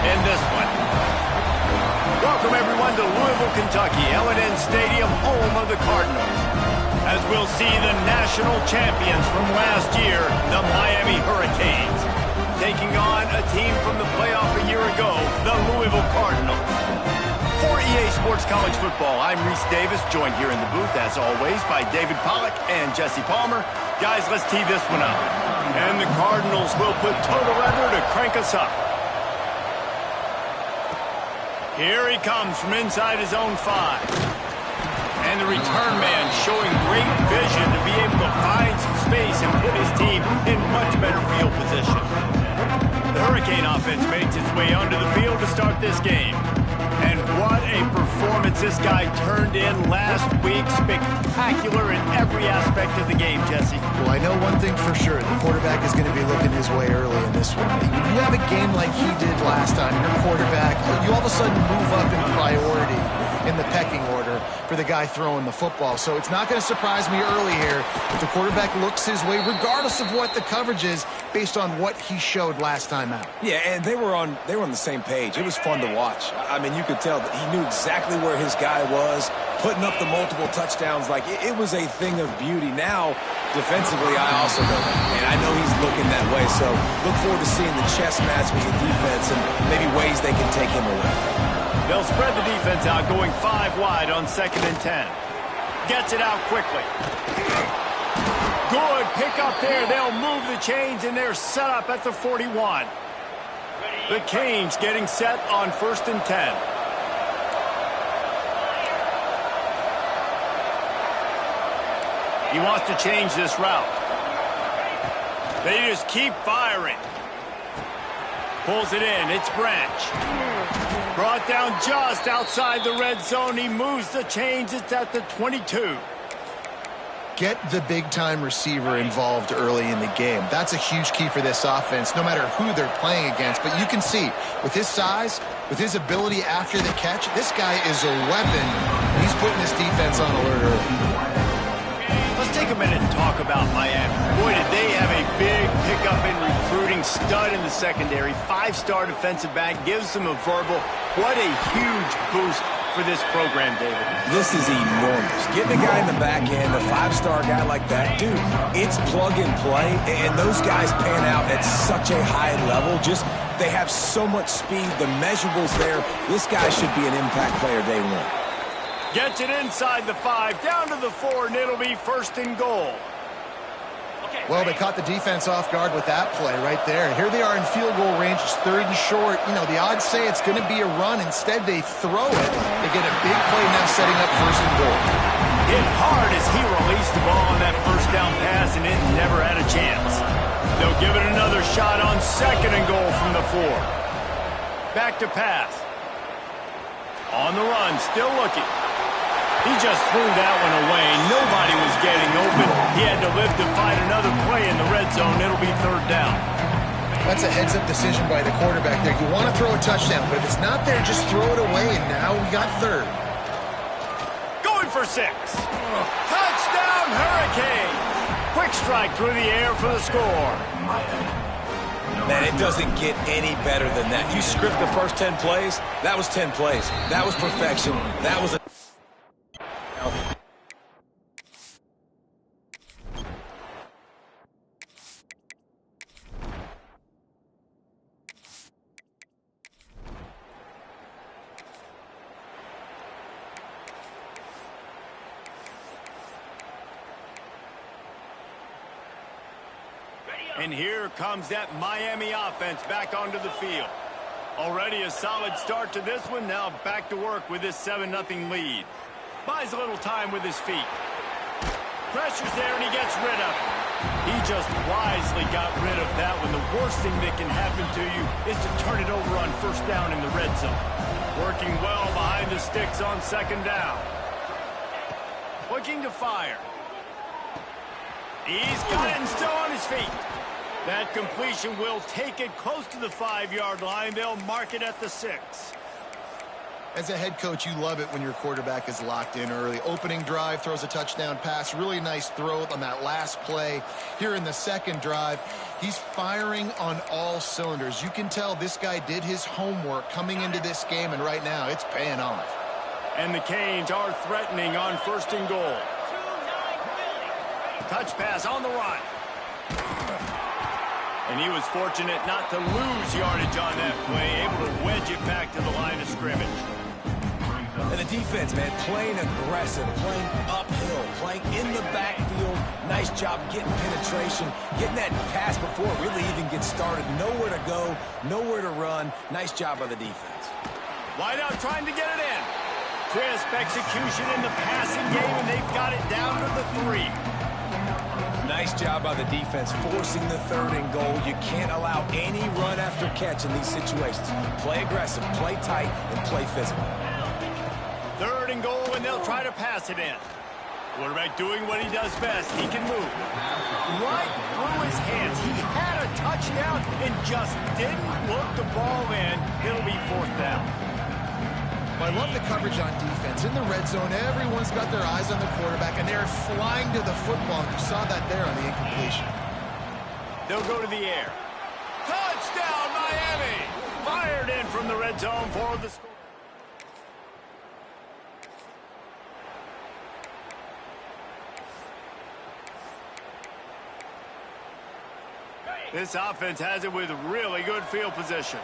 in this one. Welcome, everyone, to Louisville, Kentucky, L&N Stadium, home of the Cardinals. As we'll see the national champions from last year, the Miami Hurricanes, taking on a team from the playoff a year ago, the Louisville Cardinals. For EA Sports College Football, I'm Reese Davis, joined here in the booth, as always, by David Pollack and Jesse Palmer. Guys, let's tee this one up. And the Cardinals will put total leather to crank us up. Here he comes from inside his own 5. And the return man showing great vision to be able to find some space and put his team in much better field position. The Hurricane offense makes its way onto the field to start this game. And what a performance this guy turned in last week. Spectacular in every aspect of the game, Jesse. Well, I know one thing for sure. The quarterback is going to be looking his way early in this one. When you have a game like he did last time, your quarterback, you all of a sudden move up in priority in the pecking order for the guy throwing the football. So it's not going to surprise me early here if the quarterback looks his way, regardless of what the coverage is, based on what he showed last time out. Yeah, and they were on the same page. It was fun to watch. I mean, you could tell that he knew exactly where his guy was, putting up the multiple touchdowns. Like, it was a thing of beauty. Now, defensively, I also know that. And I know he's looking that way. So look forward to seeing the chess match with the defense and maybe ways they can take him away. They'll spread the defense out, going 5 wide on 2nd and 10. Gets it out quickly. Good pick up there. They'll move the chains, and they're set up at the 41. The Canes getting set on 1st and 10. He wants to change this route. They just keep firing. Pulls it in. It's Branch. Brought down just outside the red zone. He moves the chains. It's at the 22. Get the big-time receiver involved early in the game. That's a huge key for this offense, no matter who they're playing against. But you can see, with his size, with his ability after the catch, this guy is a weapon. He's putting his defense on alert early. Let's take a minute and talk about Miami. Boy, did they have a big pickup in recruiting. Stud in the secondary. 5-star defensive back. Gives them a verbal. What a huge boost for this program, David. This is enormous. Getting a guy in the back end, a 5-star guy like that, dude, it's plug and play, and those guys pan out at such a high level. Just, they have so much speed. The measurables there. This guy should be an impact player day one. Gets it inside the 5, down to the 4, and it'll be 1st and goal. Well, they caught the defense off guard with that play right there. Here they are in field goal range. It's 3rd and short. You know, the odds say it's going to be a run. Instead, they throw it. They get a big play now setting up 1st and goal. Hit hard as he released the ball on that 1st down pass, and it never had a chance. They'll give it another shot on 2nd and goal from the 4. Back to pass. On the run, still looking. He just threw that one away. Nobody was getting open. He had to live to find another play in the red zone. It'll be 3rd down. That's a heads-up decision by the quarterback there. You want to throw a touchdown, but if it's not there, just throw it away, and now we got 3rd. Going for 6. Touchdown, Hurricane. Quick strike through the air for the score. Man, it doesn't get any better than that. You script the first 10 plays, that was 10 plays. That was perfection. That was a... And here comes that Miami offense back onto the field. Already a solid start to this one. Now back to work with this 7-0 lead. Buys a little time with his feet. Pressure's there, and he gets rid of it. He just wisely got rid of that one. The worst thing that can happen to you is to turn it over on 1st down in the red zone. Working well behind the sticks on 2nd down. Looking to fire. He's got it and still on his feet. That completion will take it close to the 5-yard line. They'll mark it at the 6. As a head coach, you love it when your quarterback is locked in early. Opening drive, throws a touchdown pass. Really nice throw on that last play. Here in the second drive, he's firing on all cylinders. You can tell this guy did his homework coming into this game, and right now it's paying off. And the Canes are threatening on 1st and goal. Touch pass on the run. And he was fortunate not to lose yardage on that play, able to wedge it back to the line of scrimmage. And the defense, man, playing aggressive, playing uphill, playing in the backfield. Nice job getting penetration, getting that pass before it really even gets started. Nowhere to go, nowhere to run. Nice job by the defense. Wide out trying to get it in. Crisp execution in the passing game, and they've got it down to the 3. Nice job by the defense, forcing the 3rd and goal. You can't allow any run after catch in these situations. Play aggressive, play tight, and play physical. 3rd and goal, and they'll try to pass it in. Quarterback doing what he does best. He can move. Right through his hands. He had a touchdown and just didn't look the ball in. It'll be 4th down. Well, I love the coverage on defense. In the red zone, everyone's got their eyes on the quarterback, and they're flying to the football. You saw that there on the incompletion. They'll go to the air. Touchdown, Miami! Fired in from the red zone for the score. This offense has it with really good field position.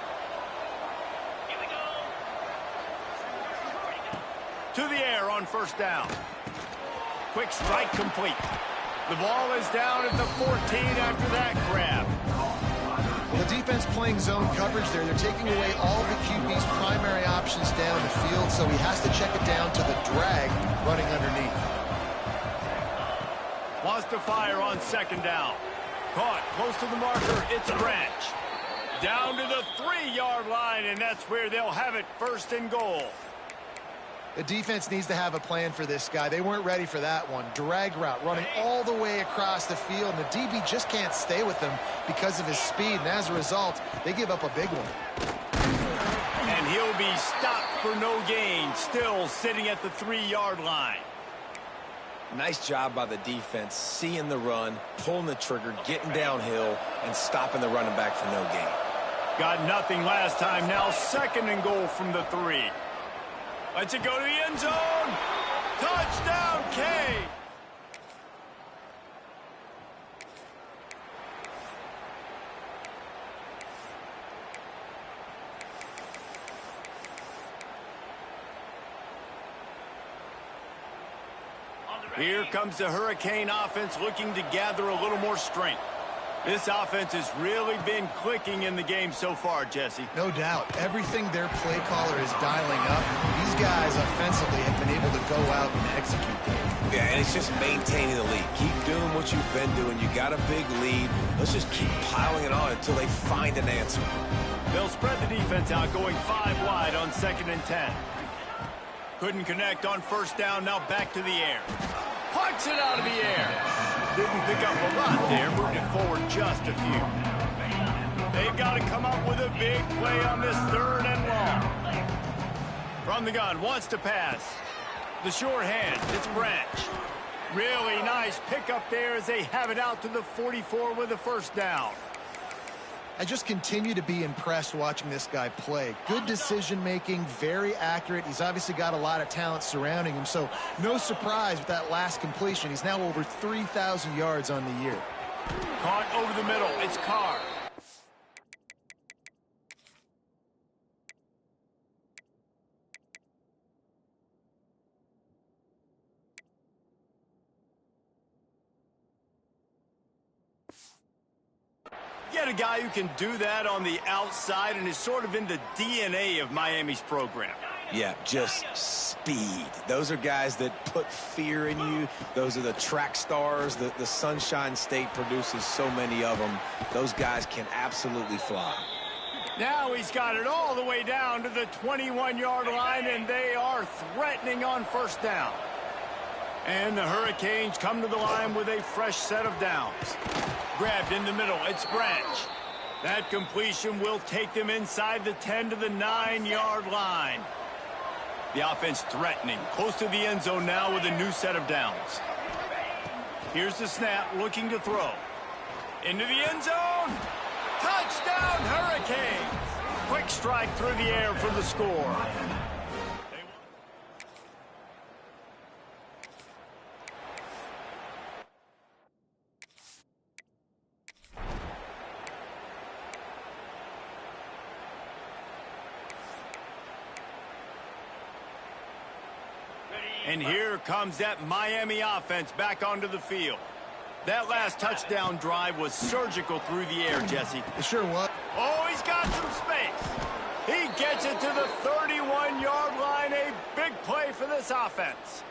To the air on 1st down. Quick strike complete. The ball is down at the 14 after that grab. Well, the defense playing zone coverage there. They're taking away all the QB's primary options down the field, so he has to check it down to the drag running underneath. Wants to fire on 2nd down. Caught close to the marker. It's Branch. Down to the 3-yard line, and that's where they'll have it 1st and goal. The defense needs to have a plan for this guy. They weren't ready for that one. Drag route running all the way across the field, and the DB just can't stay with him because of his speed, and as a result, they give up a big one. And he'll be stopped for no gain, still sitting at the 3-yard line. Nice job by the defense, seeing the run, pulling the trigger, getting downhill, and stopping the running back for no gain. Got nothing last time. Now 2nd and goal from the 3. Let's it go to the end zone. Touchdown, K. Here comes the Hurricane offense looking to gather a little more strength. This offense has really been clicking in the game so far, Jesse. No doubt. Everything their play caller is dialing up, these guys offensively have been able to go out and execute them. Yeah, and it's just maintaining the lead. Keep doing what you've been doing. You got a big lead. Let's just keep piling it on until they find an answer. They'll spread the defense out, going 5 wide on 2nd and 10. Couldn't connect on 1st down. Now back to the air. Punts it out of the air. Didn't pick up a lot there, moved it forward just a few. They've got to come up with a big play on this 3rd and long. From the gun, wants to pass. The short hand, it's Branch. Really nice pickup there as they have it out to the 44 with a 1st down. I just continue to be impressed watching this guy play. Good decision-making, very accurate. He's obviously got a lot of talent surrounding him, so no surprise with that last completion. He's now over 3,000 yards on the year. Caught over the middle. It's Carr. Get a guy who can do that on the outside and is sort of in the DNA of Miami's program. Yeah, just speed. Those are guys that put fear in you. Those are the track stars. The Sunshine State produces so many of them. Those guys can absolutely fly. Now he's got it all the way down to the 21-yard line, and they are threatening on 1st down. And the Hurricanes come to the line with a fresh set of downs. Grabbed in the middle, it's Branch. That completion will take them inside the 10 to the 9-yard line. The offense threatening, close to the end zone now with a new set of downs. Here's the snap, looking to throw. Into the end zone. Touchdown, Hurricanes. Quick strike through the air for the score. And here comes that Miami offense back onto the field. That last touchdown drive was surgical through the air, Jesse. It sure was. Oh, he's got some space. He gets it to the 31-yard line. A big play for this offense.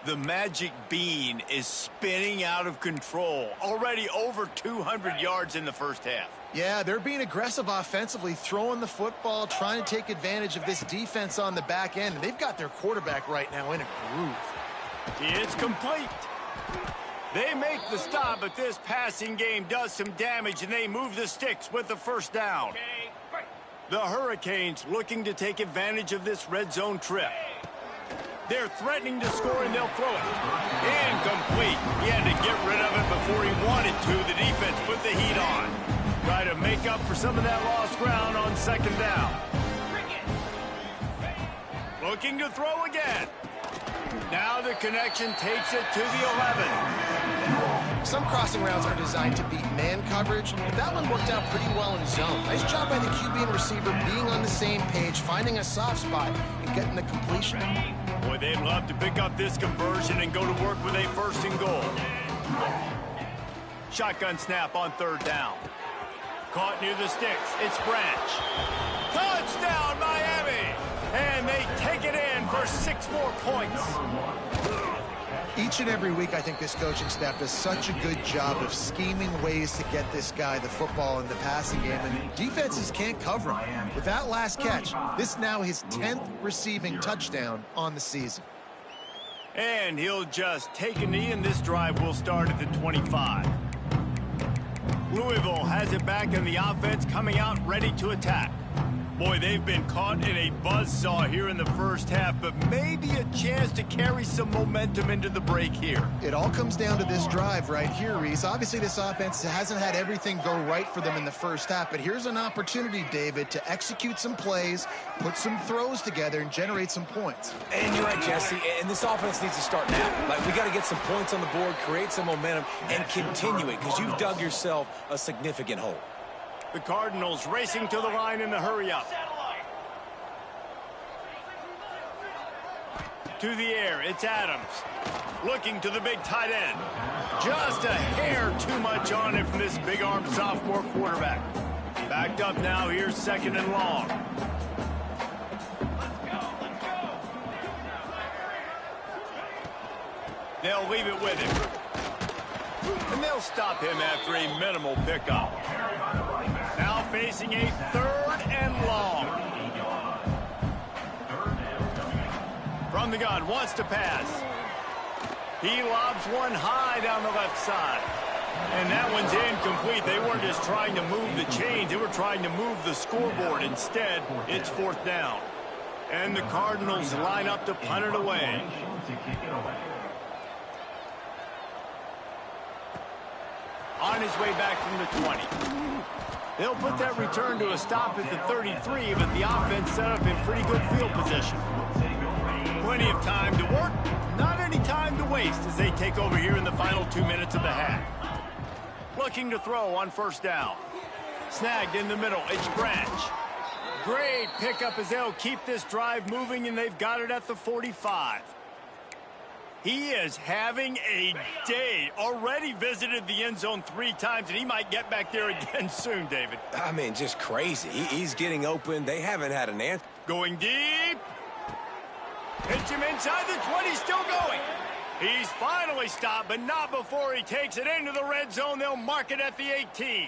The magic bean is spinning out of control. Already over 200 yards in the first half. Yeah, they're being aggressive offensively, throwing the football, trying to take advantage of this defense on the back end. And they've got their quarterback right now in a groove. It's complete. They make the stop, but this passing game does some damage, and they move the sticks with the first down. The Hurricanes looking to take advantage of this red zone trip. They're threatening to score, and they'll throw it. Incomplete. He had to get rid of it before he wanted to. The defense put the heat on. Try to make up for some of that lost ground on second down. Looking to throw again. Now the connection takes it to the 11. Some crossing routes are designed to beat man coverage, but that one worked out pretty well in zone. Nice job by the QB and receiver being on the same page, finding a soft spot, and getting the completion. Boy, they'd love to pick up this conversion and go to work with a first and goal. Shotgun snap on third down. Caught near the sticks. It's Branch. Touchdown, Miami! And they take it in for 6 more points. Each and every week, I think this coaching staff does such a good job of scheming ways to get this guy the football in the passing game, and defenses can't cover him. With that last catch, this now his 10th receiving touchdown on the season. And he'll just take a knee, and this drive will start at the 25. Louisville has it back, and the offense coming out ready to attack. Boy, they've been caught in a buzzsaw here in the first half, but maybe a chance to carry some momentum into the break here. It all comes down to this drive right here, Reese. Obviously, this offense hasn't had everything go right for them in the first half, but here's an opportunity, David, to execute some plays, put some throws together, and generate some points. And you're right, Jesse, and this offense needs to start now. Like, we got to get some points on the board, create some momentum, and continue it, because you've dug yourself a significant hole. The Cardinals racing to the line in the hurry-up. To the air, it's Adams. Looking to the big tight end. Just a hair too much on it from this big-armed sophomore quarterback. Backed up now, here's second and long. They'll leave it with him. And they'll stop him after a minimal pickup. Now facing a third and long. From the gun, wants to pass. He lobs one high down the left side. And that one's incomplete. They weren't just trying to move the chains. They were trying to move the scoreboard. Instead, it's fourth down. And the Cardinals line up to punt it away. On his way back from the 20. They'll put that return to a stop at the 33, but the offense set up in pretty good field position. Plenty of time to work, not any time to waste as they take over here in the final 2 minutes of the half. Looking to throw on first down. Snagged in the middle, it's Branch. Great pickup as they'll keep this drive moving, and they've got it at the 45. He is having a day. Already visited the end zone 3 times, and he might get back there again soon, David. I mean, just crazy. He's getting open. They haven't had an answer. Going deep. Hits him inside the 20, still going. He's finally stopped, but not before he takes it into the red zone. They'll mark it at the 18.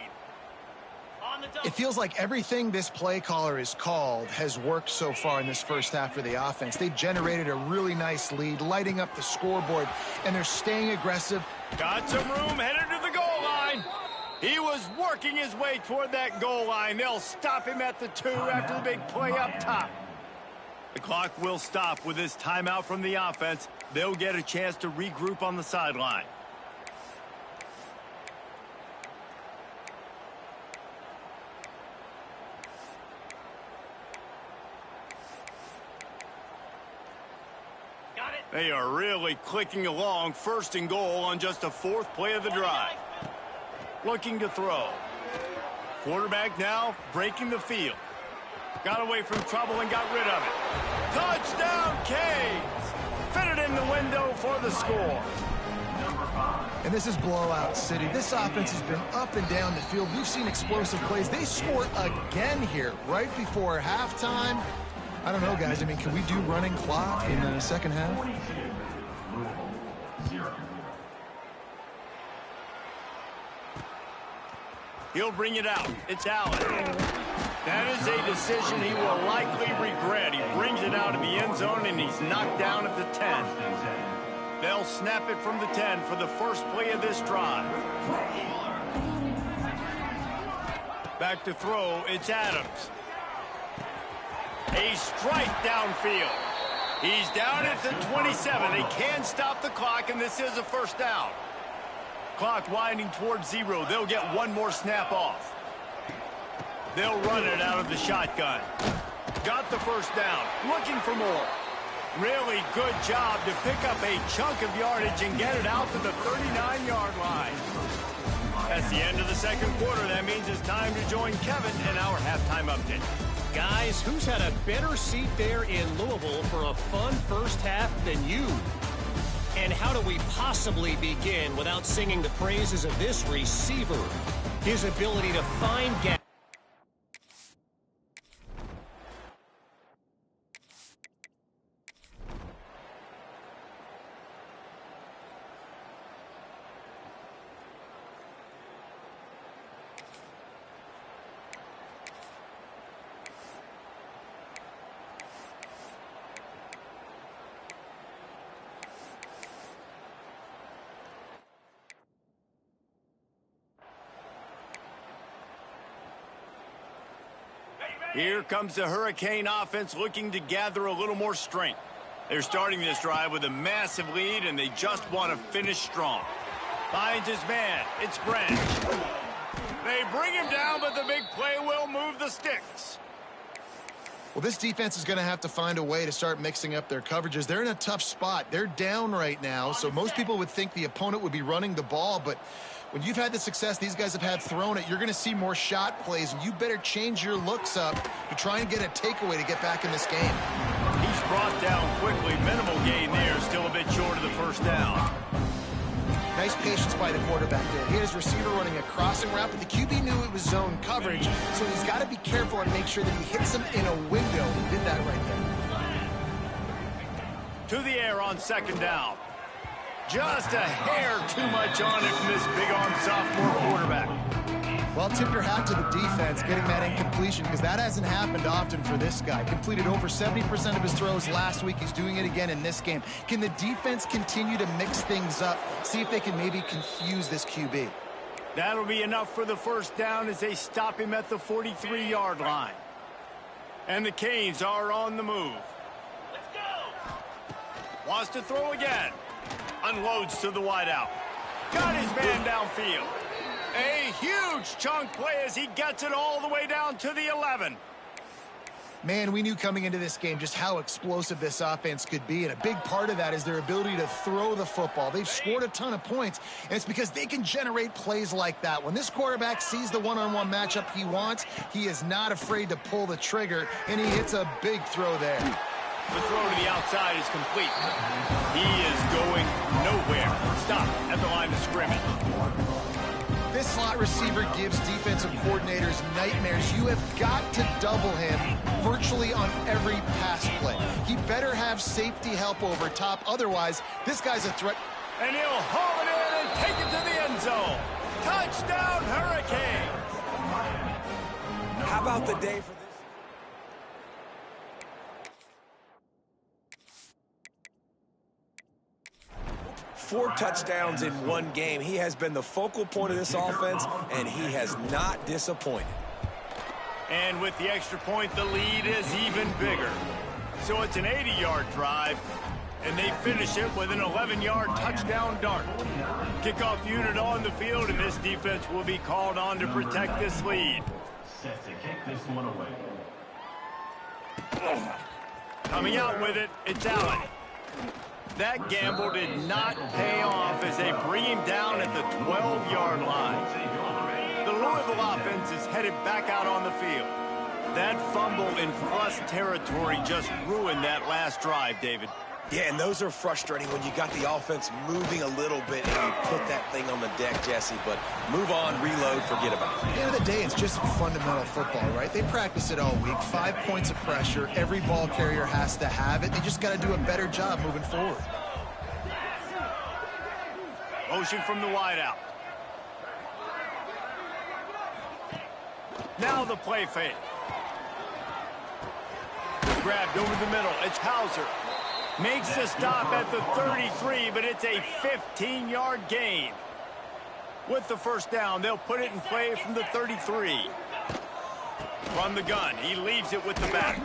It feels like everything this play caller has called has worked so far in this first half for the offense. They've generated a really nice lead, lighting up the scoreboard, and they're staying aggressive. Got some room, headed to the goal line. He was working his way toward that goal line. They'll stop him at the 2 after the big play up top. The clock will stop with this timeout from the offense. They'll get a chance to regroup on the sideline. They are really clicking along. First and goal on just the fourth play of the drive. Looking to throw. Quarterback now breaking the field. Got away from trouble and got rid of it. Touchdown, Canes! Fitted in the window for the score. And this is blowout city. This offense has been up and down the field. We've seen explosive plays. They score again here right before halftime. I don't know, guys. I mean, can we do running clock in the second half? He'll bring it out. It's Allen. That is a decision he will likely regret. He brings it out of the end zone, and he's knocked down at the 10. They'll snap it from the 10 for the first play of this drive. Back to throw. It's Adams. A strike downfield. He's down at the 27. They can stop the clock, and this is a first down. Clock winding towards 0. They'll get one more snap off. They'll run it out of the shotgun. Got the first down. Looking for more. Really good job to pick up a chunk of yardage and get it out to the 39-yard line. That's the end of the second quarter. That means it's time to join Kevin and our halftime update. Guys, who's had a better seat there in Louisville for a fun first half than you? And how do we possibly begin without singing the praises of this receiver? His ability to find gaps. Here comes the Hurricane offense looking to gather a little more strength. They're starting this drive with a massive lead, and they just want to finish strong. Finds his man. It's Branch. They bring him down, but the big play will move the sticks. Well, this defense is going to have to find a way to start mixing up their coverages. They're in a tough spot. They're down right now, so most people would think the opponent would be running the ball, but when you've had the success these guys have had throwing it, you're going to see more shot plays, and you better change your looks up to try and get a takeaway to get back in this game. He's brought down quickly. Minimal gain there, still a bit short of the first down. Nice patience by the quarterback there. He had his receiver running a crossing route, but the QB knew it was zone coverage, so he's got to be careful and make sure that he hits him in a window. He did that right there. To the air on second down. Just a hair too much on it from this big-arm sophomore quarterback. Well, tip your hat to the defense getting that incompletion, because that hasn't happened often for this guy. Completed over 70% of his throws last week. He's doing it again in this game. Can the defense continue to mix things up, see if they can maybe confuse this QB? That'll be enough for the first down as they stop him at the 43-yard line. And the Canes are on the move. Let's go! Wants to throw again. Unloads to the wideout. Got his man downfield. A huge chunk play as he gets it all the way down to the 11. Man, we knew coming into this game just how explosive this offense could be, and a big part of that is their ability to throw the football. They've scored a ton of points, and it's because they can generate plays like that. When this quarterback sees the one-on-one matchup he wants, he is not afraid to pull the trigger, and he hits a big throw there. The throw to the outside is complete. He is going nowhere. Stop at the line of scrimmage. This slot receiver gives defensive coordinators nightmares. You have got to double him virtually on every pass play. He better have safety help over top. Otherwise, this guy's a threat. And he'll haul it in and take it to the end zone. Touchdown, Hurricanes. How about the day for this? 4 touchdowns in one game. He has been the focal point of this offense, and he has not disappointed. And with the extra point, the lead is even bigger. So it's an 80-yard drive, and they finish it with an 11-yard touchdown dart. Kickoff unit on the field, and this defense will be called on to protect this lead. Set to kick this one away. Coming out with it, it's Allen. That gamble did not pay off as they bring him down at the 12-yard line. The Louisville offense is headed back out on the field. That fumble in plus territory just ruined that last drive, David. Yeah, and those are frustrating when you got the offense moving a little bit and you put that thing on the deck, Jesse. But move on, reload, forget about it. At the end of the day, it's just fundamental football, right? They practice it all week. 5 points of pressure. Every ball carrier has to have it. They just got to do a better job moving forward. Motion from the wideout. Now the play fake. Grabbed over the middle. It's Hauser. Makes the stop at the 33, but it's a 15-yard gain. With the first down, they'll put it in play from the 33. From the gun, he leaves it with the back.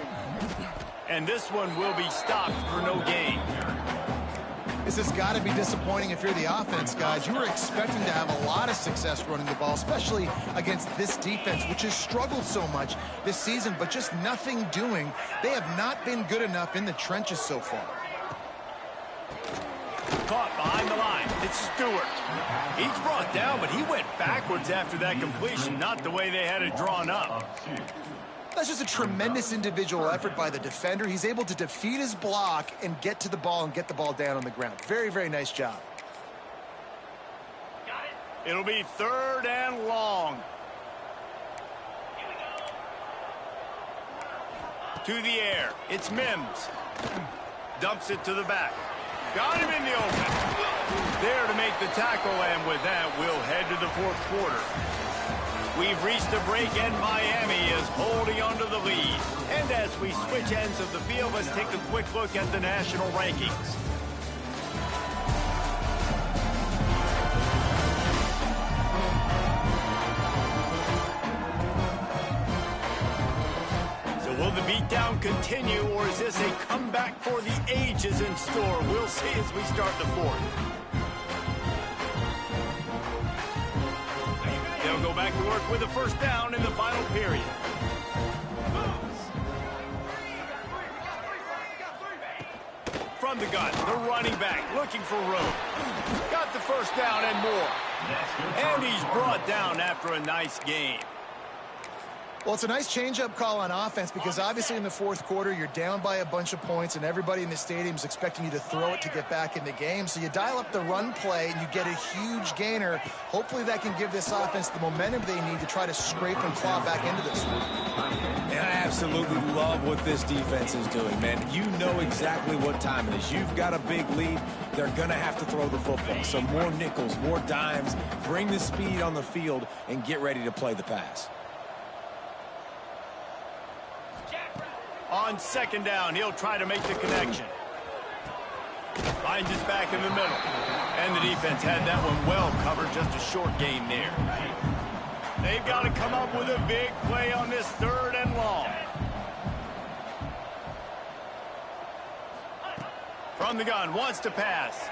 And this one will be stopped for no gain. This has got to be disappointing if you're the offense, guys. You were expecting to have a lot of success running the ball, especially against this defense, which has struggled so much this season, but just nothing doing. They have not been good enough in the trenches so far. Caught behind the line. It's Stewart. He's brought down, but he went backwards after that completion, not the way they had it drawn up. That's just a tremendous individual effort by the defender. He's able to defeat his block and get to the ball and get the ball down on the ground. Very, very nice job. It'll be 3rd and long. To the air. It's Mims. Dumps it to the back. Got him in the open. There to make the tackle, and with that, we'll head to the 4th quarter. We've reached the break, and Miami is holding onto the lead. And as we switch ends of the field, let's take a quick look at the national rankings. So will the beatdown continue, or is this a comeback for the ages in store? We'll see as we start the 4th. They'll go back to work with a first down in the final period. From the gun, the running back looking for room. Got the first down and more. And he's brought down after a nice gain. Well, it's a nice change-up call on offense because obviously in the 4th quarter, you're down by a bunch of points and everybody in the stadium is expecting you to throw it to get back in the game. So you dial up the run play and you get a huge gainer. Hopefully that can give this offense the momentum they need to try to scrape and claw back into this one. And I absolutely love what this defense is doing, man. You know exactly what time it is. You've got a big lead. They're going to have to throw the football. So more nickels, more dimes. Bring the speed on the field and get ready to play the pass. On 2nd down, he'll try to make the connection. Finds his back in the middle. And the defense had that one well covered, just a short gain there. They've got to come up with a big play on this 3rd and long. From the gun, wants to pass.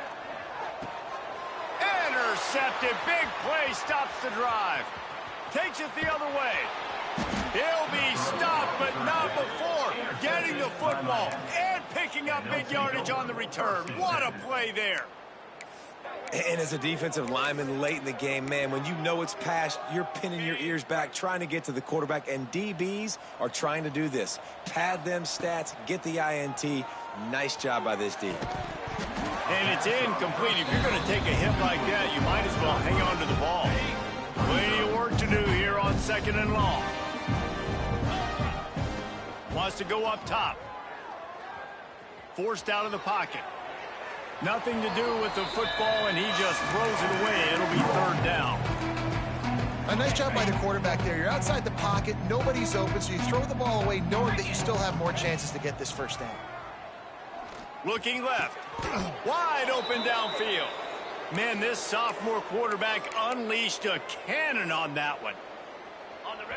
Intercepted, big play, stops the drive. Takes it the other way. He'll be stopped, but not before getting the football and picking up big yardage on the return. What a play there. And as a defensive lineman late in the game, man, when you know it's past, you're pinning your ears back, trying to get to the quarterback, and DBs are trying to do this. Pad them stats, get the INT. Nice job by this D. And it's incomplete. If you're going to take a hit like that, you might as well hang on to the ball. Plenty of work to do here on 2nd and long. Wants to go up top. Forced out of the pocket. Nothing to do with the football, and he just throws it away. It'll be 3rd down. A nice job by the quarterback there. You're outside the pocket. Nobody's open, so you throw the ball away knowing that you still have more chances to get this first down. Looking left. Wide open downfield. Man, this sophomore quarterback unleashed a cannon on that one.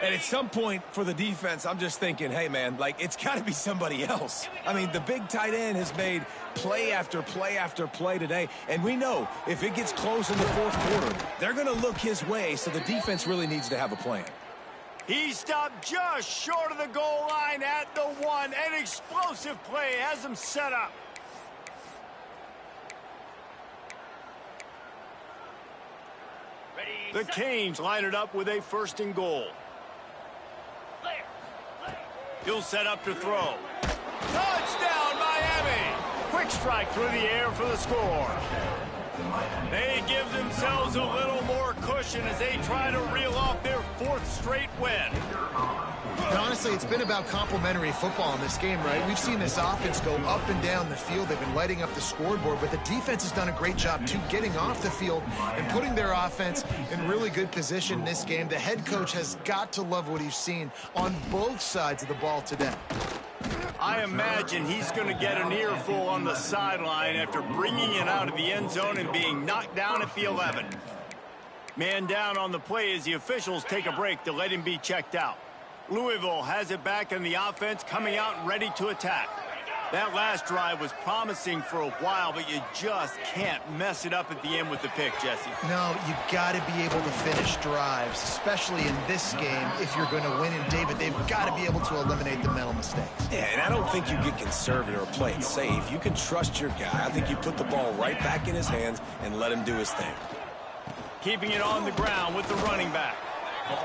And at some point for the defense, I'm just thinking, hey, man, like, it's got to be somebody else. I mean, the big tight end has made play after play after play today. And we know if it gets close in the fourth quarter, they're going to look his way, so the defense really needs to have a plan. He stopped just short of the goal line at the 1. An explosive play has him set up. The Canes line it up with a 1st and goal. He'll set up to throw. Touchdown, Miami! Quick strike through the air for the score. They give themselves a little more cushion as they try to reel off their 4th straight win. And honestly, it's been about complementary football in this game, right? We've seen this offense go up and down the field. They've been lighting up the scoreboard, but the defense has done a great job, too, getting off the field and putting their offense in really good position in this game. The head coach has got to love what he's seen on both sides of the ball today. I imagine he's going to get an earful on the sideline after bringing it out of the end zone and being knocked down at the 11. Man down on the play as the officials take a break to let him be checked out. Louisville has it back in the offense, coming out ready to attack. That last drive was promising for a while, but you just can't mess it up at the end with the pick, Jesse. No, you got to be able to finish drives, especially in this game if you're going to win. And, David, they've got to be able to eliminate the mental mistakes. Yeah, and I don't think you get conservative or play it safe. You can trust your guy. I think you put the ball right back in his hands and let him do his thing. Keeping it on the ground with the running back.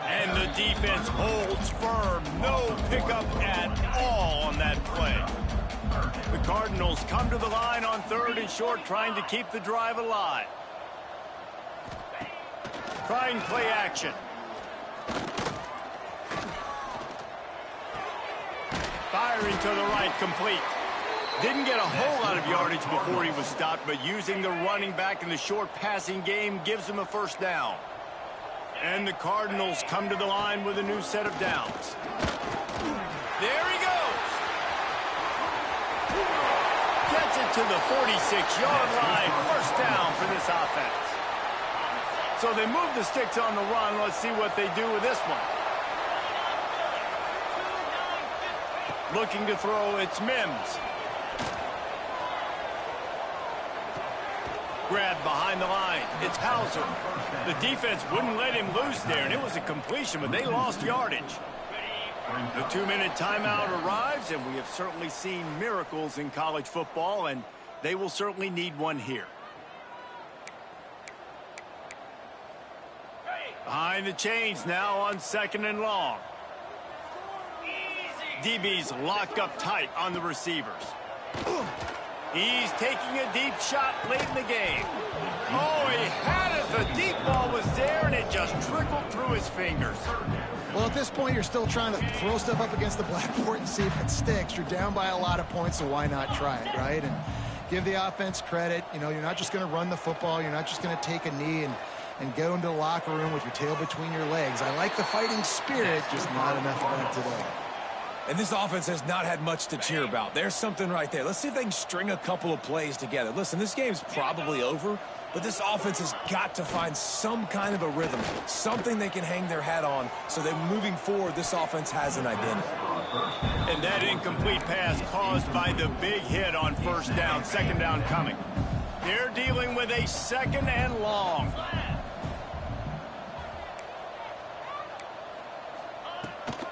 And the defense holds firm. No pickup at all on that play. The Cardinals come to the line on 3rd and short, trying to keep the drive alive. Trying play action. Firing to the right, complete. Didn't get a whole lot of yardage before he was stopped, but using the running back in the short passing game gives him a 1st down. And the Cardinals come to the line with a new set of downs. There he goes. Gets it to the 46-yard line. 1st down for this offense. So they move the sticks on the run. Let's see what they do with this one. Looking to throw, it's Mims. Grabbed behind the line. It's Hauser. The defense wouldn't let him loose there, and it was a completion, but they lost yardage. The 2-minute timeout arrives, and we have certainly seen miracles in college football, and they will certainly need one here. Behind the chains now on 2nd and long. DB's locked up tight on the receivers. He's taking a deep shot late in the game. Oh, he had it. The deep ball was there, and it just trickled through his fingers. Well, at this point, you're still trying to throw stuff up against the blackboard and see if it sticks. You're down by a lot of points, so why not try it, right? And give the offense credit. You know, you're not just going to run the football. You're not just going to take a knee and go into the locker room with your tail between your legs. I like the fighting spirit, just not enough of that today. And this offense has not had much to cheer about. There's something right there. Let's see if they can string a couple of plays together. Listen, this game's probably over, but this offense has got to find some kind of a rhythm, something they can hang their hat on so that moving forward, this offense has an identity. And that incomplete pass caused by the big hit on 1st down, 2nd down coming. They're dealing with a 2nd and long.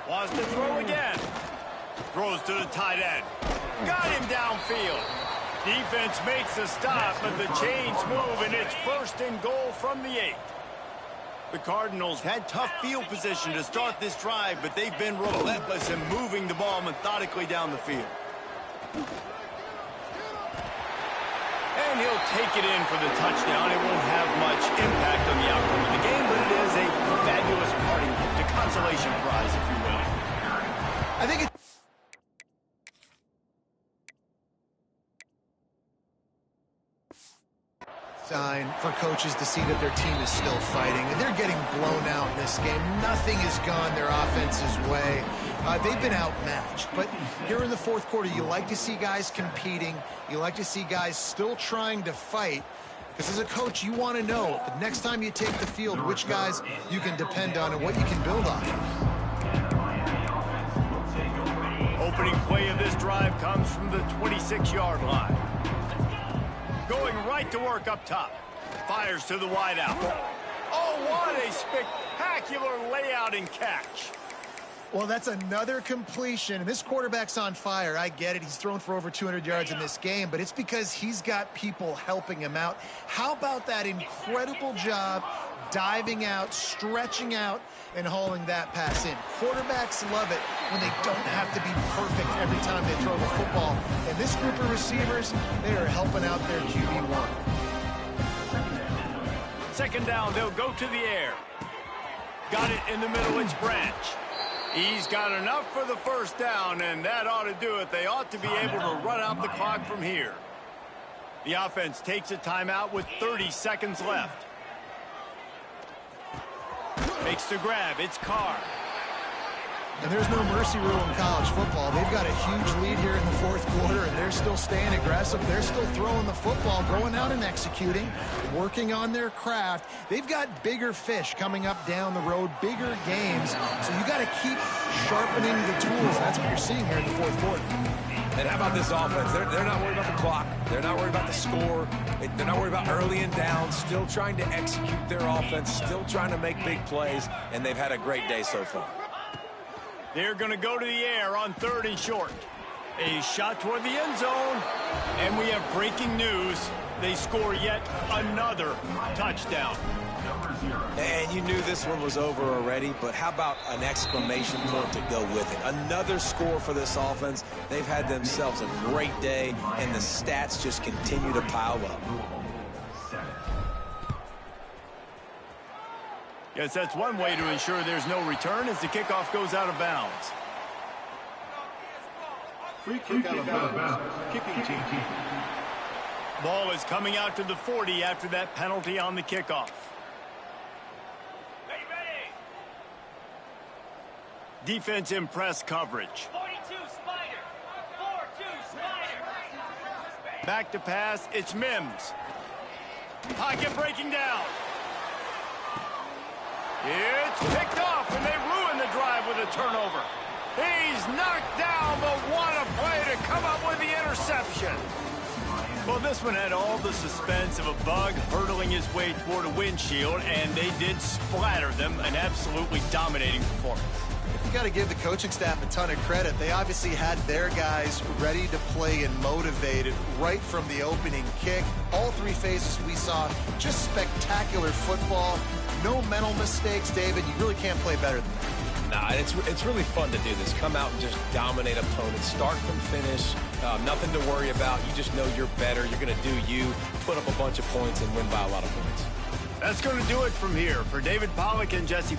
Wants to throw again. Throws to the tight end. Got him downfield. Defense makes a stop, but the chains move, and it's 1st and goal from the 8. The Cardinals had tough field position to start this drive, but they've been relentless in moving the ball methodically down the field. And he'll take it in for the touchdown. It won't have much impact on the outcome of the game, but it is a fabulous parting gift, a consolation prize, if you will. I think it's sign for coaches to see that their team is still fighting. They're getting blown out in this game. Nothing has gone their offense's way. They've been outmatched. But here in the 4th quarter, you like to see guys competing. You like to see guys still trying to fight. Because as a coach, you want to know the next time you take the field which guys you can depend on and what you can build on. opening play of this drive comes from the 26-yard line. Going right to work up top. Fires to the wideout. Oh, what a spectacular layout and catch. Well, that's another completion. This quarterback's on fire. I get it. He's thrown for over 200 yards in this game, but it's because he's got people helping him out. How about that incredible job diving out, stretching out, and hauling that pass in? Quarterbacks love it when they don't have to be perfect every time they throw the football. And this group of receivers, they are helping out their QB1. Second down, they'll go to the air. Got it in the middle, it's Branch. He's got enough for the first down, and that ought to do it. They ought to be able to run out the clock from here. The offense takes a timeout with 30 seconds left. Makes the grab. It's Carr. And there's no mercy rule in college football. They've got a huge lead here in the fourth quarter, and they're still staying aggressive. They're still throwing the football, going out and executing, working on their craft. They've got bigger fish coming up down the road, bigger games. So you got to keep sharpening the tools. That's what you're seeing here in the fourth quarter. And how about this offense? They're not worried about the clock. They're not worried about the score. They're not worried about early and down. Still trying to execute their offense. Still trying to make big plays. And they've had a great day so far. They're going to go to the air on 3rd and short. A shot toward the end zone. And we have breaking news. They score yet another touchdown. And you knew this one was over already, but how about an exclamation point to go with it? Another score for this offense. They've had themselves a great day, and the stats just continue to pile up. Yes, that's one way to ensure there's no return as the kickoff goes out of bounds. Free kick out of bounds. Kicking team. Ball is coming out to the 40 after that penalty on the kickoff. Defense in press coverage. 42 Spider. 4-2 Spider. Back to pass, it's Mims. Pocket breaking down. It's picked off, and they ruin the drive with a turnover. He's knocked down, but what a play to come up with the interception. Well, this one had all the suspense of a bug hurtling his way toward a windshield, and they did splatter them. An absolutely dominating performance. You got to give the coaching staff a ton of credit. They obviously had their guys ready to play and motivated right from the opening kick. All three phases we saw, just spectacular football. No mental mistakes, David. You really can't play better than that. Nah, it's really fun to do this. Come out and just dominate opponents. Start from finish. Nothing to worry about. You just know you're better. You're going to do you, put up a bunch of points, and win by a lot of points. That's going to do it from here. For David Pollack and Jesse